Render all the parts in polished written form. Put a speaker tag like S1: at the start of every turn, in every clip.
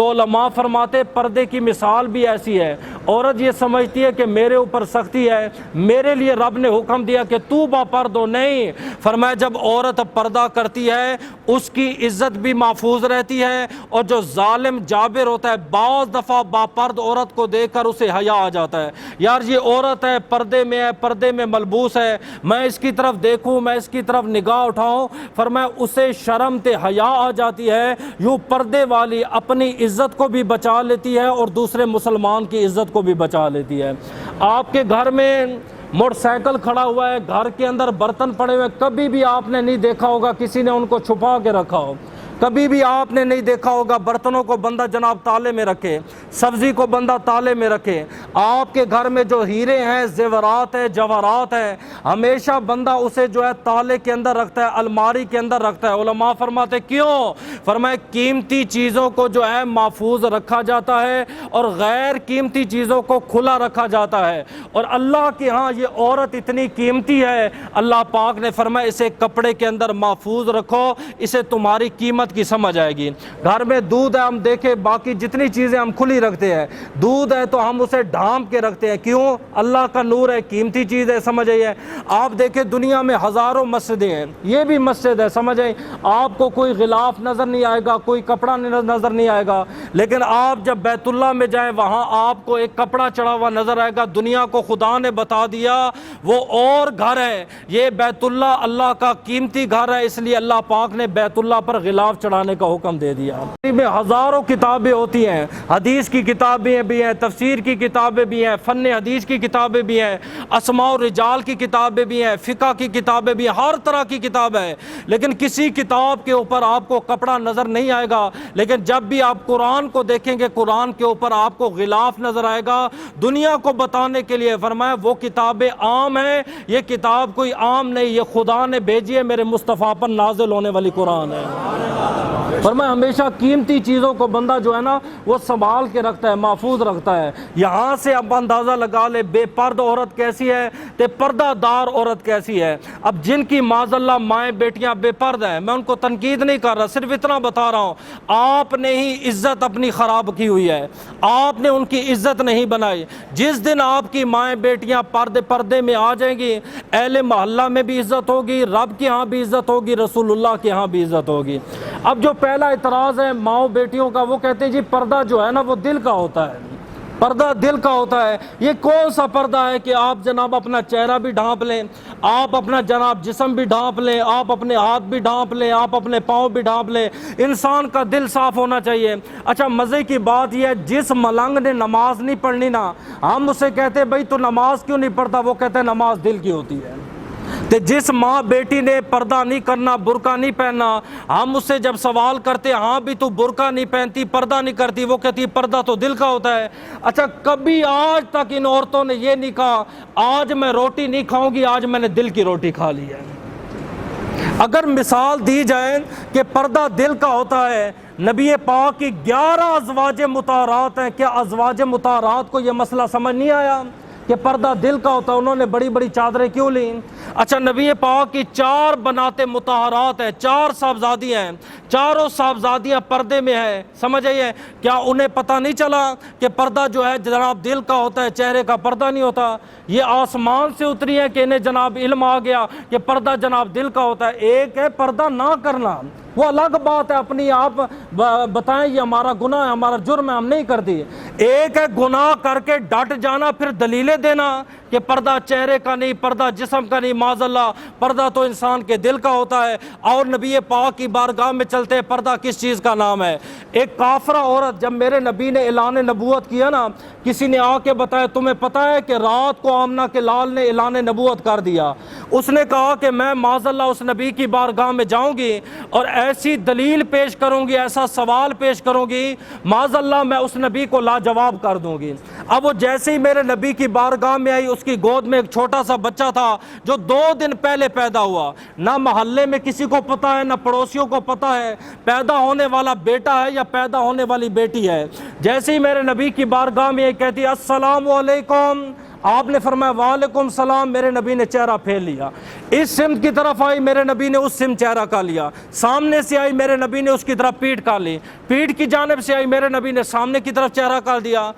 S1: تو علماء فرماتے پردے کی مثال بھی ایسی ہے، عورت یہ سمجھتی ہے کہ میرے اوپر سختی ہے، میرے لیے رب نے حکم دیا کہ تو با پرد ہو، نہیں، فرمایا جب عورت پردہ کرتی ہے اس کی عزت بھی محفوظ رہتی ہے، اور جو ظالم جابر ہوتا ہے بعض دفعہ با پرد عورت کو دیکھ کر اسے حیا آ جاتا ہے، یار یہ عورت ہے، پردے میں ہے، پردے میں ملبوس ہے، میں اس کی طرف دیکھوں، میں اس کی طرف نگاہ اٹھاؤں، فرمایا اسے شرم تے حیا آ جاتی ہے۔ یوں پردے والی اپنی عزت کو بھی بچا لیتی ہے اور دوسرے مسلمان کی عزت کو بھی بچا لیتی ہے۔ آپ کے گھر میں موٹر سائیکل کھڑا ہوا ہے، گھر کے اندر برتن پڑے ہوئے، کبھی بھی آپ نے نہیں دیکھا ہوگا کسی نے ان کو چھپا کے رکھا ہو، کبھی بھی آپ نے نہیں دیکھا ہوگا برتنوں کو بندہ جناب تالے میں رکھے، سبزی کو بندہ تالے میں رکھے۔ آپ کے گھر میں جو ہیرے ہیں، زیورات ہیں، جواہرات ہیں، ہمیشہ بندہ اسے جو ہے تالے کے اندر رکھتا ہے، الماری کے اندر رکھتا ہے۔ علماء فرماتے کیوں؟ فرمائے قیمتی چیزوں کو جو ہے محفوظ رکھا جاتا ہے اور غیر قیمتی چیزوں کو کھلا رکھا جاتا ہے، اور اللہ کے ہاں یہ عورت اتنی قیمتی ہے، اللہ پاک نے فرمایا اسے کپڑے کے اندر محفوظ رکھو، اسے تمہاری قیمت کی سمجھ آئے گی۔ گھر میں دودھ ہے، ہم دیکھیں باقی جتنی چیزیں ہم کھلی رکھتے ہیں، دودھ ہے تو ہم اسے ڈھانپ کے رکھتے ہیں، کیوں؟ اللہ کا نور ہے، قیمتی چیز ہے، سمجھ آئیے۔ آپ دیکھیں دنیا میں ہزاروں مسجدیں ہیں، یہ بھی مسجد ہے، سمجھ آئی، آپ کو کوئی غلاف نظر نہیں آئے گا، کوئی کپڑا نظر نہیں آئے گا، لیکن آپ جب بیت اللہ میں جائیں وہاں آپ کو ایک کپڑا چڑھا ہوا نظر آئے گا۔ دنیا کو خدا نے بتا دیا وہ اور گھر ہے، یہ بیت اللہ اللہ کا قیمتی گھر ہے، اس لیے اللہ پاک نے بیت اللہ پر غلاف چڑھانے کا حکم دے دیا۔ میں ہزاروں کتابیں ہوتی ہیں، حدیث کی کتابیں بھی ہیں، تفسیر کی کتابیں بھی ہیں، فن حدیث کی کتابیں بھی ہیں، اسماء و رجال کی کتابیں بھی ہیں، فقہ کی کتابیں بھی ہیں، ہر طرح کی کتاب ہے، لیکن کسی کتاب کے اوپر آپ کو کپڑا نظر نہیں آئے گا، لیکن جب بھی آپ قرآن کو دیکھیں گے قرآن کے اوپر آپ کو غلاف نظر آئے گا۔ دنیا کو بتانے کے لیے فرمایا وہ کتابیں عام ہیں، یہ کتاب کوئی عام نہیں، یہ خدا نے بھیجی ہے، میرے مصطفیٰ پر نازل ہونے والی قرآن ہے۔ فرمایا ہمیشہ قیمتی چیزوں کو بندہ جو ہے نا وہ سنبھال کے رکھتا ہے، محفوظ رکھتا ہے۔ یہاں سے اب اندازہ لگا لے بے پرد عورت کیسی ہے تے پردہ دار عورت کیسی ہے۔ اب جن کی معاذ اللہ مائیں بیٹیاں بے پرد ہیں، میں ان کو تنقید نہیں کر رہا، صرف اتنا بتا رہا ہوں آپ نے ہی عزت اپنی خراب کی ہوئی ہے، آپ نے ان کی عزت نہیں بنائی۔ جس دن آپ کی مائیں بیٹیاں پردے میں آ جائیں گی، اہل محلہ میں بھی عزت ہوگی، رب کے ہاں بھی عزت ہوگی، رسول اللہ کے ہاں بھی عزت ہوگی۔ اب جو پہلا اعتراض ہے ماؤں بیٹیوں کا، وہ کہتے ہیں جی پردہ جو ہے نا وہ دل کا ہوتا ہے، پردہ دل کا ہوتا ہے۔ یہ کون سا پردہ ہے کہ آپ جناب اپنا چہرہ بھی ڈھانپ لیں، آپ اپنا جناب جسم بھی ڈھانپ لیں، آپ اپنے ہاتھ بھی ڈھانپ لیں، آپ اپنے پاؤں بھی ڈھانپ لیں، انسان کا دل صاف ہونا چاہیے۔ اچھا مزے کی بات یہ ہے جس ملنگ نے نماز نہیں پڑھنی نا، ہم اسے کہتے ہیں بھائی تو نماز کیوں نہیں پڑھتا، وہ کہتے ہیں نماز دل کی ہوتی ہے۔ تو جس ماں بیٹی نے پردہ نہیں کرنا، برقع نہیں پہننا، ہم اس سے جب سوال کرتے ہاں بھی تو برقع نہیں پہنتی، پردہ نہیں کرتی، وہ کہتی پردہ تو دل کا ہوتا ہے۔ اچھا کبھی آج تک ان عورتوں نے یہ نہیں کہا آج میں روٹی نہیں کھاؤں گی، آج میں نے دل کی روٹی کھا لی ہے؟ اگر مثال دی جائے کہ پردہ دل کا ہوتا ہے، نبی پاک کی 11 ازواج مطہرات ہیں، کیا ازواج مطہرات کو یہ مسئلہ سمجھ نہیں آیا کہ پردہ دل کا ہوتا ہے؟ انہوں نے بڑی بڑی چادریں کیوں لیں؟ اچھا نبی پاک کی 4 بنات مطہرات ہیں، 4 صاحبزادی ہیں، چاروں صاحبزادیاں پردے میں ہیں، سمجھ آئیے؟ کیا انہیں پتہ نہیں چلا کہ پردہ جو ہے جناب دل کا ہوتا ہے، چہرے کا پردہ نہیں ہوتا؟ یہ آسمان سے اتری ہے کہ انہیں جناب علم آ گیا کہ پردہ جناب دل کا ہوتا ہے؟ ایک ہے پردہ نہ کرنا، وہ الگ بات ہے، اپنی آپ بتائیں یہ ہمارا گناہ ہے، ہمارا جرم ہے، ہم نہیں کرتی۔ ایک ہے گناہ کر کے ڈٹ جانا پھر دلیلیں دینا کہ پردہ چہرے کا نہیں، پردہ جسم کا نہیں، معاذ اللہ پردہ تو انسان کے دل کا ہوتا ہے۔ اور نبی پاک کی بارگاہ میں چلتے ہیں، پردہ کس چیز کا نام ہے؟ ایک کافرہ عورت جب میرے نبی نے اعلان نبوت کیا نا، کسی نے آ کے بتایا تمہیں پتہ ہے کہ رات کو آمنہ کے لال نے اعلان نبوت کر دیا، اس نے کہا کہ میں معاذ اللہ اس نبی کی بارگاہ میں جاؤں گی اور ایسی دلیل پیش کروں گی، ایسا سوال پیش کروں گی، معاذ اللہ میں اس نبی کو لاجواب کر دوں گی۔ اب وہ جیسے ہی میرے نبی کی بارگاہ میں آئی، اس کی گود میں ایک چھوٹا سا بچہ تھا جو 2 دن پہلے پیدا ہوا، نہ محلے میں کسی کو پتہ ہے، نہ پڑوسیوں کو پتہ ہے پیدا ہونے والا بیٹا ہے یا پیدا ہونے والی بیٹی ہے۔ جیسے ہی میرے نبی کی بارگاہ میں یہ کہتی السلام علیکم، آپ نے فرمایا وعلیکم السلام، میرے نبی نے چہرہ پھیر لیا، اس سمت کی طرف آئی میرے نبی نے اس سمت چہرہ کا لیا، سامنے سے آئی میرے نبی نے اس کی طرف پیٹھ کر لی، پیٹھ کی جانب سے آئی، میرے نبی نے سامنے کی طرف چہرہ کر دیا۔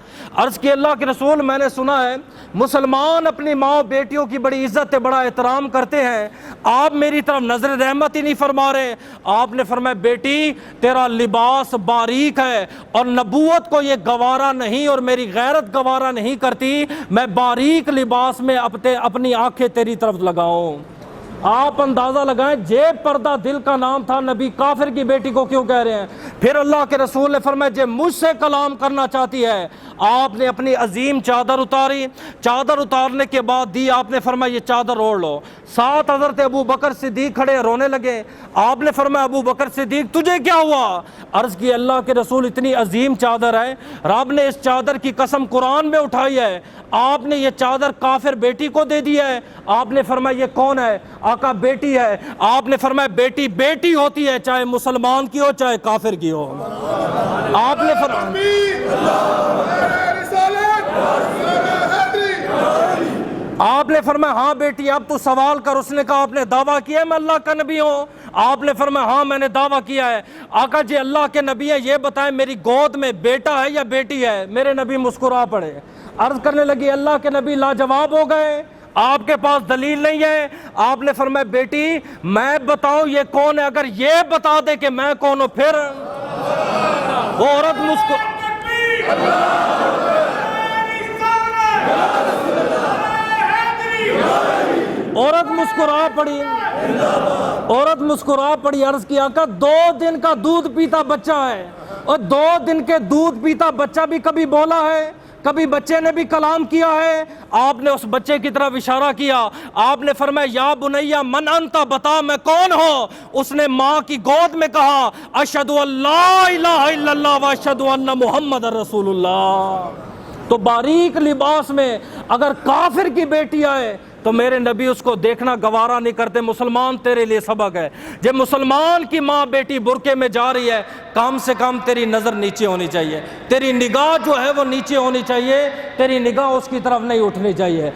S1: عرض کی اللہ کے رسول میں نے سنا ہے مسلمان اپنی ماں بیٹیوں کی بڑی عزت بڑا احترام کرتے ہیں، آپ میری طرف نظر رحمت ہی نہیں فرما رہے۔ آپ نے فرمایا بیٹی تیرا لباس باریک ہے اور نبوت کو یہ گوارا نہیں اور میری غیرت گوارا نہیں کرتی، میں باریک لباس میں اپنی آنکھیں تیری طرف لگاؤں۔ آپ اندازہ لگائیں جیب پردہ دل کا نام تھا، نبی کافر کی بیٹی کو کیوں کہہ رہے ہیں؟ پھر اللہ کے رسول نے فرمایا جے مجھ سے کلام کرنا چاہتی ہے۔ آپ نے اپنی عظیم چادر اتاری، چادر اتارنے کے بعد دی، آپ نے فرمایا یہ چادر اوڑھ لو۔ ساتھ حضرت ابو بکر صدیق کھڑے رونے لگے۔ آپ نے فرمایا ابو بکر صدیق تجھے کیا ہوا؟ عرض کی اللہ کے رسول اتنی عظیم چادر ہے، رب نے اس چادر کی قسم قرآن میں اٹھائی ہے، آپ نے یہ چادر کافر بیٹی کو دے دی ہے۔ آپ نے فرمایا یہ کون ہے؟ آقا بیٹی ہے۔ آپ نے فرمایا بیٹی بیٹی ہوتی ہے، چاہے مسلمان کی ہو چاہے کافر کی ہو۔ آپ نے فرمایا ہاں بیٹی اب تو سوال کر۔ اس نے کہا آپ نے دعویٰ کیا ہے میں اللہ کا نبی ہوں؟ آپ نے فرمایا ہاں میں نے دعویٰ کیا ہے۔ آقا جی اللہ کے نبی ہے یہ بتائیں میری گود میں بیٹا ہے یا بیٹی ہے؟ میرے نبی مسکرا پڑے، عرض کرنے لگی اللہ کے نبی لاجواب ہو گئے، آپ کے پاس دلیل نہیں ہے؟ آپ نے فرمایا بیٹی میں بتاؤں یہ کون ہے؟ اگر یہ بتا دے کہ میں کون ہوں پھر وہ عورت مسکرا پڑی، عورت مسکرا پڑی، عرض کیا آقا 2 دن کا دودھ پیتا بچہ ہے، اور 2 دن کے دودھ پیتا بچہ بھی کبھی بولا ہے؟ کبھی بچے نے بھی کلام کیا ہے؟ آپ نے اس بچے کی طرف اشارہ کیا، آپ نے فرمایا یا بنیا من انت، بتا میں کون ہوں؟ اس نے ماں کی گود میں کہا اشہد ان لا الہ الا اللہ و اشہد ان محمد رسول اللہ۔ تو باریک لباس میں اگر کافر کی بیٹی آئے تو میرے نبی اس کو دیکھنا گوارا نہیں کرتے۔ مسلمان تیرے لیے سبق ہے، جب مسلمان کی ماں بیٹی برقعے میں جا رہی ہے کم سے کم تیری نظر نیچے ہونی چاہیے، تیری نگاہ جو ہے وہ نیچے ہونی چاہیے، تیری نگاہ اس کی طرف نہیں اٹھنی چاہیے۔